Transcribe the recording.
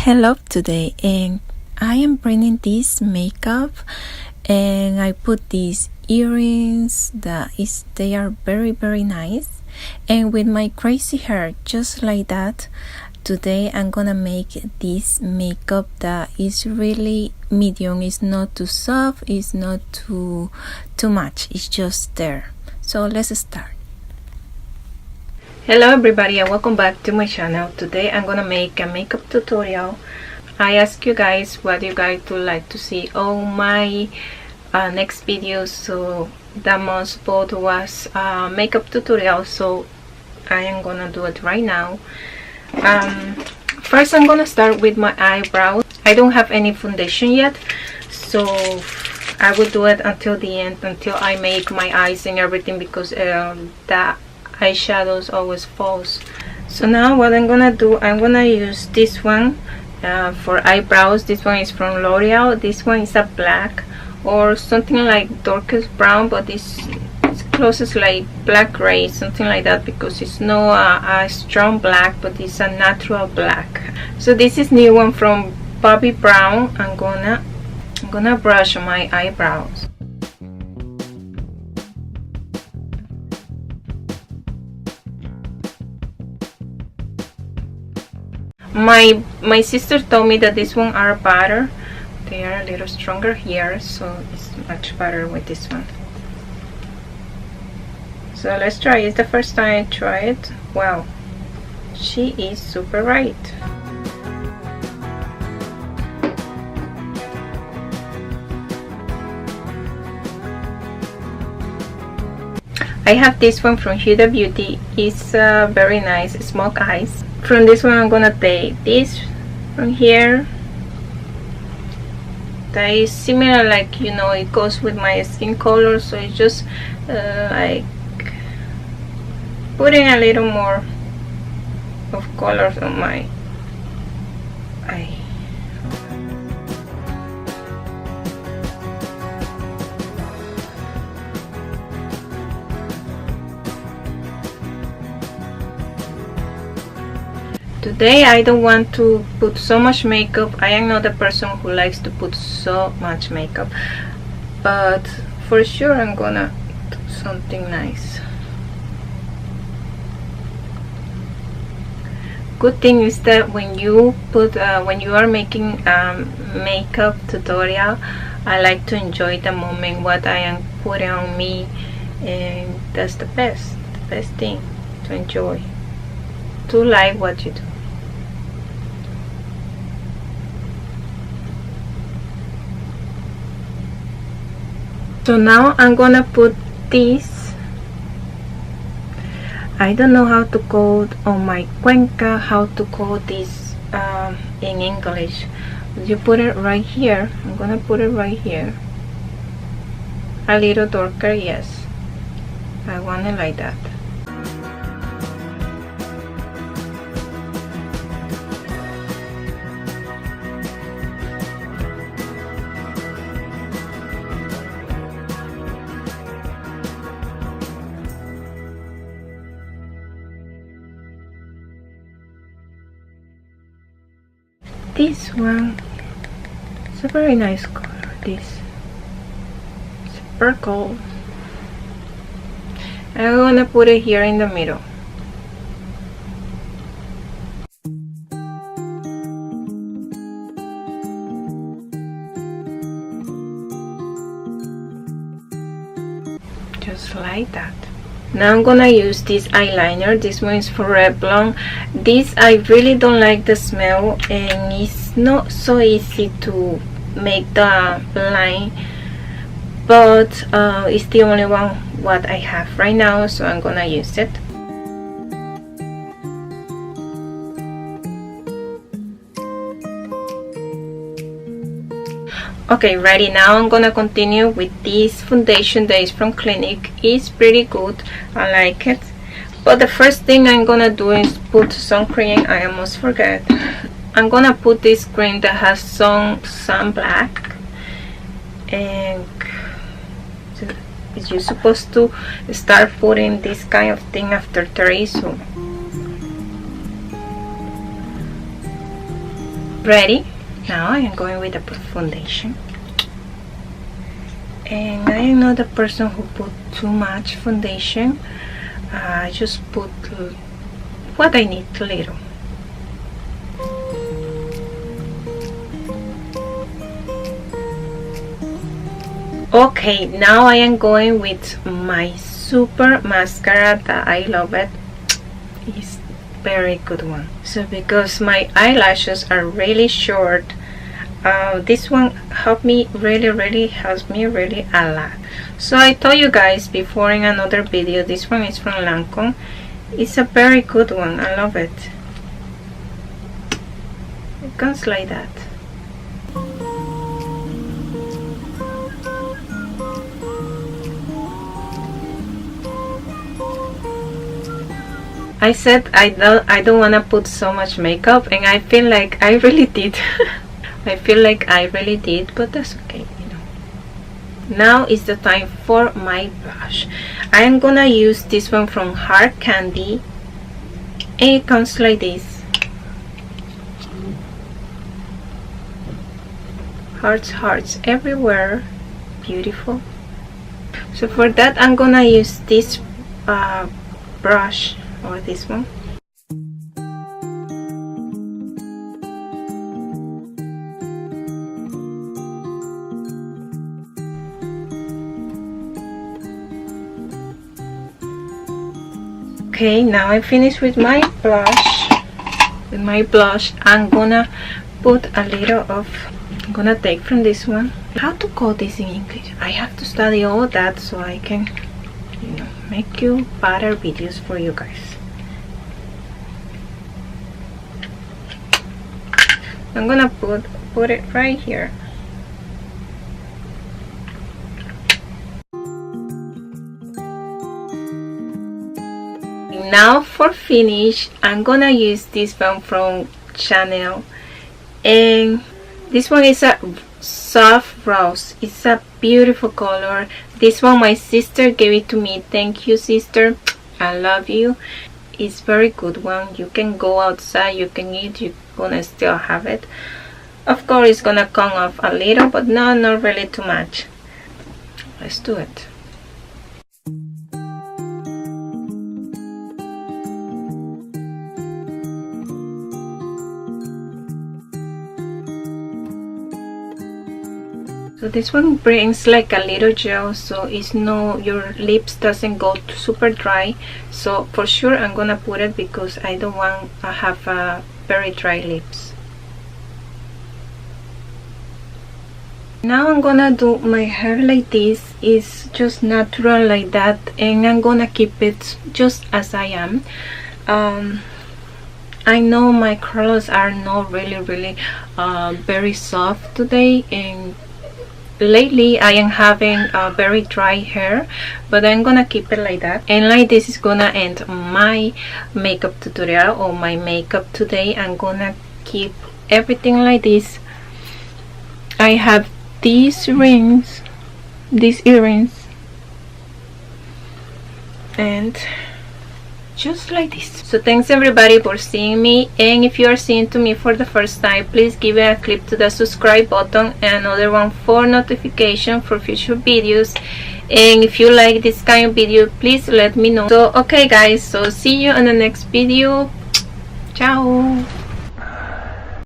Hello today, and I am bringing this makeup, and I put these earrings they are very nice, and with my crazy hair just like that. Today I'm gonna make this makeup that is really medium. It's not too soft, it's not too much, it's just there. So let's start. Hello everybody, and welcome back to my channel. Today I'm gonna make a makeup tutorial. I asked you guys what you guys would like to see on my next video, so the most vote was makeup tutorial, so I am gonna do it right now. First I'm gonna start with my eyebrows. I don't have any foundation yet, so I will do it until the end, until I make my eyes and everything, because the eyeshadows always falls. So now what I'm gonna do, I'm gonna use this one for eyebrows. This one is from L'Oreal. This one is a black or something like darkest brown, but it's closest like black gray, something like that, because it's not a strong black, but it's a natural black. So this is new one from Bobbi Brown. I'm gonna brush my eyebrows. My sister told me that this one are better. They are a little stronger here, so it's much better with this one. So let's try. It's the first time I try it. Wow, she is super right. I have this one from Huda Beauty. It's very nice, smoke eyes. From this one I'm gonna take this from here. That is similar, like, you know, it goes with my skin color, so it's just like putting a little more of colors on my eye. Today I don't want to put so much makeup. I am not a person who likes to put so much makeup, but for sure I'm gonna do something nice. Good thing is that when you are making makeup tutorial, I like to enjoy the moment, what I am putting on me, and that's the best thing, to enjoy, to like what you do. So now I'm gonna put this, I don't know how to call on my cuenca, how to call this in English. You put it right here. I'm gonna put it right here, a little darker. Yes, I want it like that. This one, it's a very nice color. This purple. I'm gonna put it here in the middle. Just like that. Now I'm gonna use this eyeliner. This one is for Revlon. This, I really don't like the smell, and it's not so easy to make the line, but it's the only one what I have right now, so I'm gonna use it. Okay, ready. Now I'm gonna continue with this foundation that is from Clinique. It's pretty good, I like it, but the first thing I'm gonna do is put some cream. I almost forget. I'm gonna put this cream that has some black, and you're supposed to start putting this kind of thing after 30, so ready. Now I am going with the foundation, and I am not a person who put too much foundation. I just put what I need, a little. Okay, now I am going with my super mascara that I love it. It's very good one. So because my eyelashes are really short, this one helped me really helps me really a lot. So I told you guys before in another video, this one is from Lancome. It's a very good one. I love it. It goes like that. I said I don't want to put so much makeup, and I feel like I really did. I feel like I really did, but that's okay, you know. Now is the time for my blush. I am gonna use this one from Hard Candy, and it comes like this. Hearts everywhere. Beautiful. So for that I'm gonna use this brush, or this one. Okay, now I finished with my blush. I'm gonna put a little of, I'm gonna take from this one. How to call this in English? I have to study all that so I can, you know, make you better videos for you guys. I'm gonna put it right here. Now for finish, I'm gonna use this one from Chanel, and this one is a soft rose. It's a beautiful color. This one my sister gave it to me. Thank you, sister. I love you. It's very good one. You can go outside, you can eat, you're gonna still have it. Of course it's gonna come off a little, but no, not really too much. Let's do it. So this one brings like a little gel, so it's no, your lips doesn't go super dry. So for sure I'm gonna put it because I don't want to have very dry lips. Now I'm gonna do my hair like this. It's just natural like that, and I'm gonna keep it just as I am. I know my curls are not really very soft today, and lately I am having very dry hair, but I'm gonna keep it like that. And like this is gonna end my makeup tutorial or my makeup today. I'm gonna keep everything like this. I have these earrings, and just like this. So thanks everybody for seeing me, and if you are seeing to me for the first time, please give a click to the subscribe button and another one for notification for future videos. And if you like this kind of video, please let me know. So okay guys, so see you in the next video. Ciao.